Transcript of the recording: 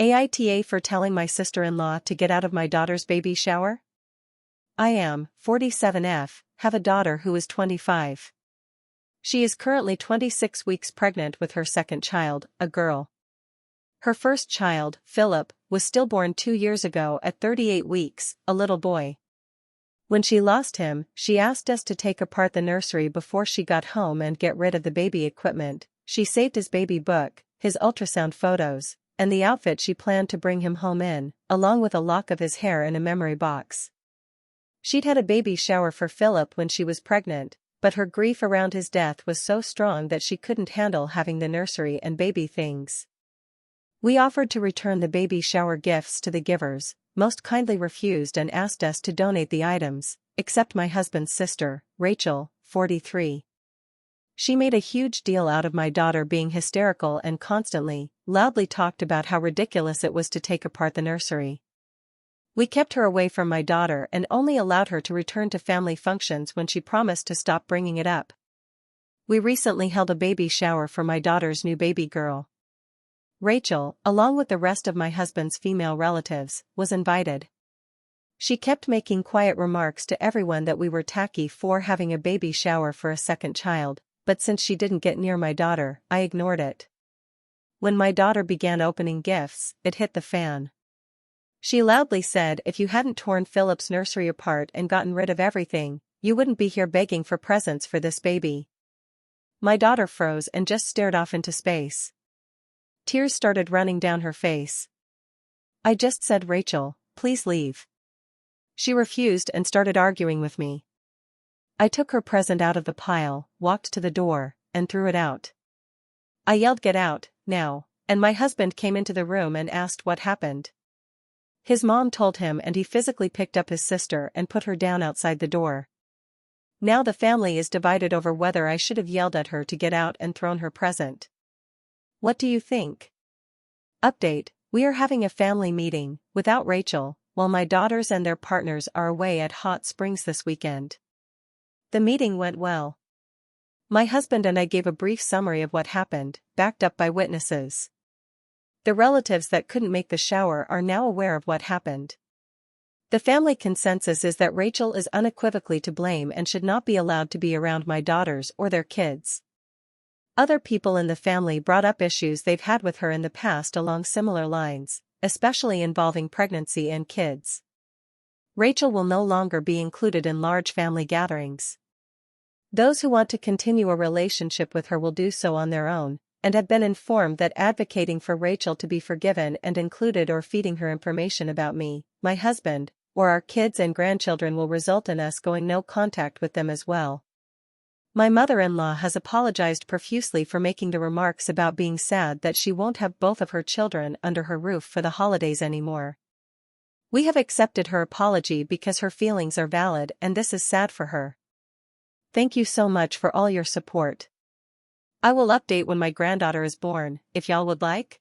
AITA for telling my sister-in-law to get out of my daughter's baby shower? I am 47F, have a daughter who is 25. She is currently 26 weeks pregnant with her second child, a girl. Her first child, Philip, was stillborn 2 years ago at 38 weeks, a little boy. When she lost him, she asked us to take apart the nursery before she got home and get rid of the baby equipment. She saved his baby book, his ultrasound photos, and the outfit she planned to bring him home in, along with a lock of his hair in a memory box. She'd had a baby shower for Philip when she was pregnant, but her grief around his death was so strong that she couldn't handle having the nursery and baby things. We offered to return the baby shower gifts to the givers, most kindly refused and asked us to donate the items, except my husband's sister, Rachel, 43. She made a huge deal out of my daughter being hysterical and constantly, loudly talked about how ridiculous it was to take apart the nursery. We kept her away from my daughter and only allowed her to return to family functions when she promised to stop bringing it up. We recently held a baby shower for my daughter's new baby girl. Rachel, along with the rest of my husband's female relatives, was invited. She kept making quiet remarks to everyone that we were tacky for having a baby shower for a second child, but since she didn't get near my daughter, I ignored it. When my daughter began opening gifts, it hit the fan. She loudly said if you hadn't torn Philip's nursery apart and gotten rid of everything, you wouldn't be here begging for presents for this baby. My daughter froze and just stared off into space. Tears started running down her face. I just said, Rachel, please leave. She refused and started arguing with me. I took her present out of the pile, walked to the door, and threw it out. I yelled, get out, now, and my husband came into the room and asked what happened. His mom told him and he physically picked up his sister and put her down outside the door. Now the family is divided over whether I should have yelled at her to get out and thrown her present. What do you think? Update: we are having a family meeting, without Rachel, while my daughters and their partners are away at Hot Springs this weekend. The meeting went well. My husband and I gave a brief summary of what happened, backed up by witnesses. The relatives that couldn't make the shower are now aware of what happened. The family consensus is that Rachel is unequivocally to blame and should not be allowed to be around my daughters or their kids. Other people in the family brought up issues they've had with her in the past along similar lines, especially involving pregnancy and kids. Rachel will no longer be included in large family gatherings. Those who want to continue a relationship with her will do so on their own, and have been informed that advocating for Rachel to be forgiven and included or feeding her information about me, my husband, or our kids and grandchildren will result in us going no contact with them as well. My mother-in-law has apologized profusely for making the remarks about being sad that she won't have both of her children under her roof for the holidays anymore. We have accepted her apology because her feelings are valid and this is sad for her. Thank you so much for all your support. I will update when my granddaughter is born, if y'all would like.